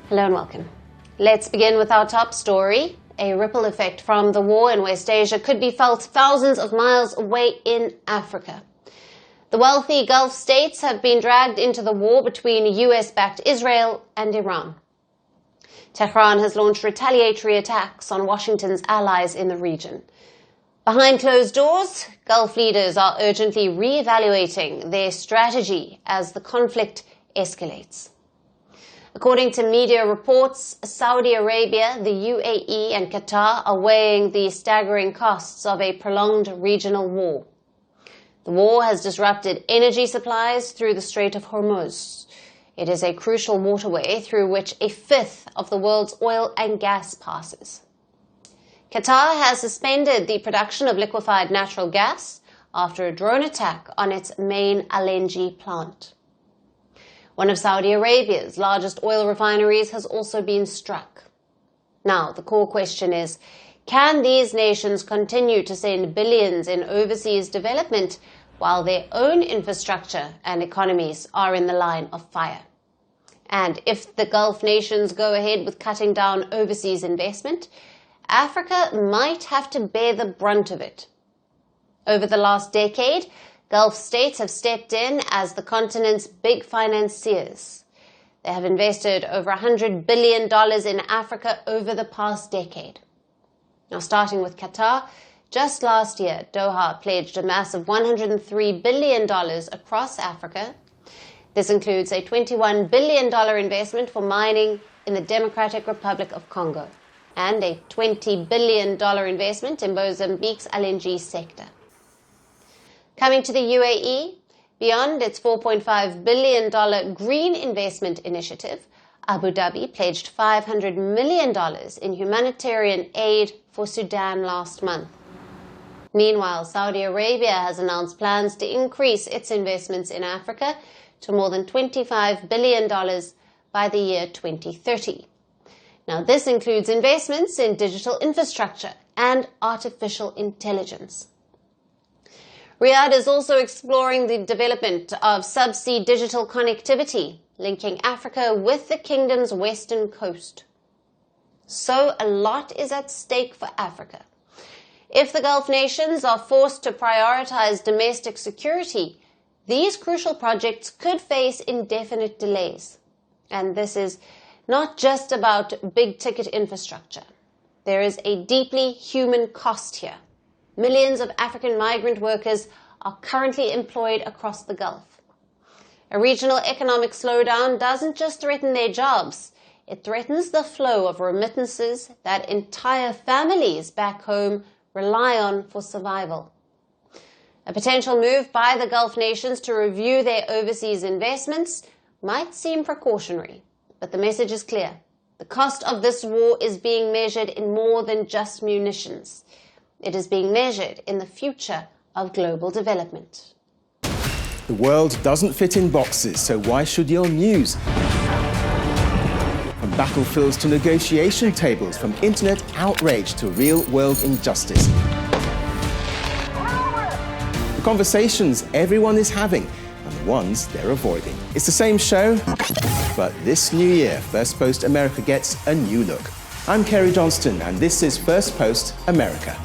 Hello and welcome. Let's begin with our top story. A ripple effect from the war in West Asia could be felt thousands of miles away in Africa. The wealthy Gulf states have been dragged into the war between US-backed Israel and Iran. Tehran has launched retaliatory attacks on Washington's allies in the region. Behind closed doors, Gulf leaders are urgently reevaluating their strategy as the conflict escalates. According to media reports, Saudi Arabia, the UAE and Qatar are weighing the staggering costs of a prolonged regional war. The war has disrupted energy supplies through the Strait of Hormuz. It is a crucial waterway through which a fifth of the world's oil and gas passes. Qatar has suspended the production of liquefied natural gas after a drone attack on its main LNG plant. One of Saudi Arabia's largest oil refineries has also been struck. Now, the core question is, can these nations continue to send billions in overseas development while their own infrastructure and economies are in the line of fire? And if the Gulf nations go ahead with cutting down overseas investment, Africa might have to bear the brunt of it. Over the last decade, Gulf states have stepped in as the continent's big financiers. They have invested over $100 billion in Africa over the past decade. Now, starting with Qatar, just last year, Doha pledged a massive $103 billion across Africa. This includes a $21 billion investment for mining in the Democratic Republic of Congo and a $20 billion investment in Mozambique's LNG sector. Coming to the UAE, beyond its $4.5 billion green investment initiative, Abu Dhabi pledged $500 million in humanitarian aid for Sudan last month. Meanwhile, Saudi Arabia has announced plans to increase its investments in Africa to more than $25 billion by the year 2030. Now, this includes investments in digital infrastructure and artificial intelligence. Riyadh is also exploring the development of subsea digital connectivity, linking Africa with the kingdom's western coast. So a lot is at stake for Africa. If the Gulf nations are forced to prioritize domestic security, these crucial projects could face indefinite delays. And this is not just about big-ticket infrastructure. There is a deeply human cost here. Millions of African migrant workers are currently employed across the Gulf. A regional economic slowdown doesn't just threaten their jobs, it threatens the flow of remittances that entire families back home rely on for survival. A potential move by the Gulf nations to review their overseas investments might seem precautionary, but the message is clear. The cost of this war is being measured in more than just munitions. It is being measured in the future of global development. The world doesn't fit in boxes, so why should your news? From battlefields to negotiation tables, from internet outrage to real-world injustice. The conversations everyone is having and the ones they're avoiding. It's the same show, but this new year, Firstpost America gets a new look. I'm Kerry Johnston, and this is Firstpost America.